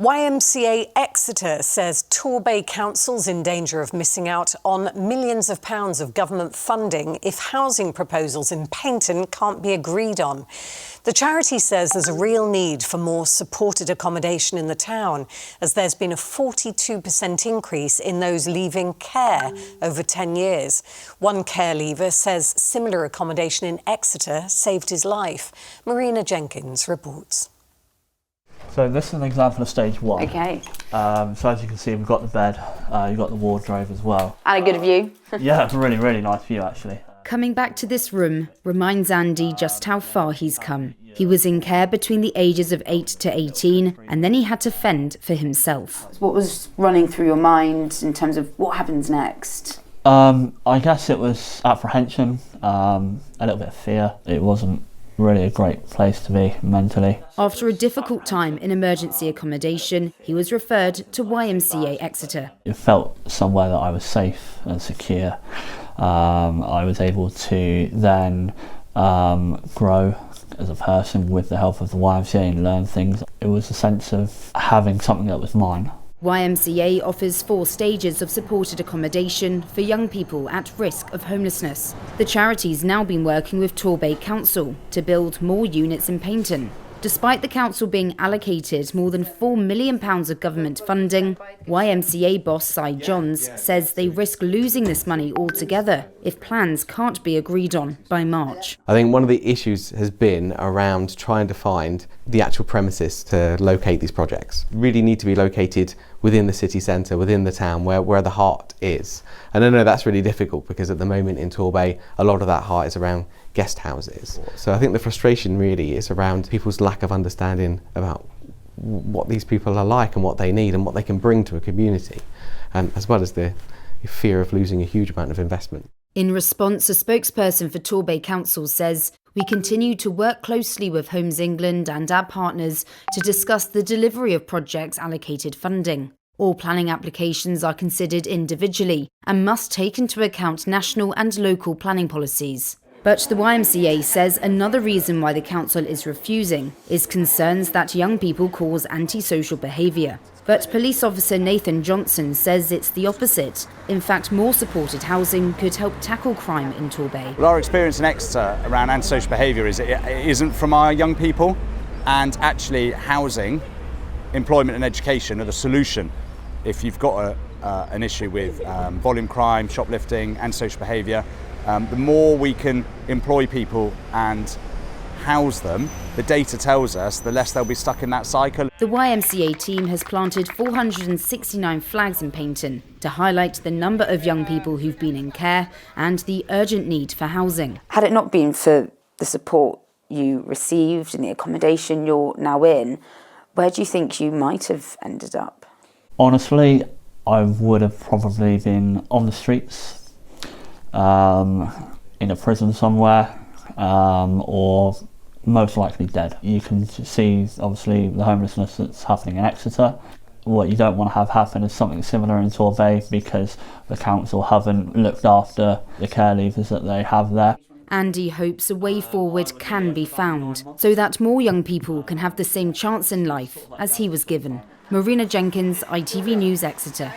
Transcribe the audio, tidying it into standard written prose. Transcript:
YMCA Exeter says Torbay Council's in danger of missing out on millions of pounds of government funding if housing proposals in Paignton can't be agreed on. The charity says there's a real need for more supported accommodation in the town, as there's been a 42% increase in those leaving care over 10 years. One care leaver says similar accommodation in Exeter saved his life. Marina Jenkins reports. So this is an example of stage one. Okay. So as you can see, we've got the bed, you've got the wardrobe as well. And a good view. Yeah, really nice view actually. Coming back to this room reminds Andy just how far he's come. He was in care between the ages of 8 to 18, and then he had to fend for himself. What was running through your mind in terms of what happens next? I guess it was apprehension, a little bit of fear. It wasn't really a great place to be mentally. After a difficult time in emergency accommodation, he was referred to YMCA Exeter. It felt somewhere that I was safe and secure. I was able to then grow as a person with the help of the YMCA and learn things. It was a sense of having something that was mine. YMCA offers 4 stages of supported accommodation for young people at risk of homelessness. The charity's now been working with Torbay Council to build more units in Paignton. Despite the council being allocated more than £4 million of government funding, YMCA boss Cy Johns says they risk losing this money altogether if plans can't be agreed on by March. I think one of the issues has been around trying to find the actual premises to locate these projects. Really need to be located within the city centre, within the town, where the heart is. And I know that's really difficult because at the moment in Torbay, a lot of that heart is around guest houses. So I think the frustration really is around people's lack of understanding about what these people are like and what they need and what they can bring to a community, as well as the fear of losing a huge amount of investment. In response, a spokesperson for Torbay Council says, "We continue to work closely with Homes England and our partners to discuss the delivery of projects allocated funding. All planning applications are considered individually and must take into account national and local planning policies." But the YMCA says another reason why the council is refusing is concerns that young people cause antisocial behaviour. But police officer Nathan Johnson says it's the opposite. In fact, more supported housing could help tackle crime in Torbay. Well, our experience in Exeter around antisocial behaviour is it isn't from our young people, and actually housing, employment and education are the solution. If you've got an issue with volume crime, shoplifting, antisocial behaviour, the more we can employ people and house them, the data tells us the less they'll be stuck in that cycle. The YMCA team has planted 469 flags in Paignton to highlight the number of young people who've been in care and the urgent need for housing. Had it not been for the support you received and the accommodation you're now in, where do you think you might have ended up? Honestly, I would have probably been on the streets, in a prison somewhere, or most likely dead. You can see obviously the homelessness that's happening in Exeter. What you don't want to have happen is something similar in Torbay because the council haven't looked after the care leavers that they have there. Andy hopes a way forward can be found so that more young people can have the same chance in life as he was given. Marina Jenkins, ITV News, Exeter.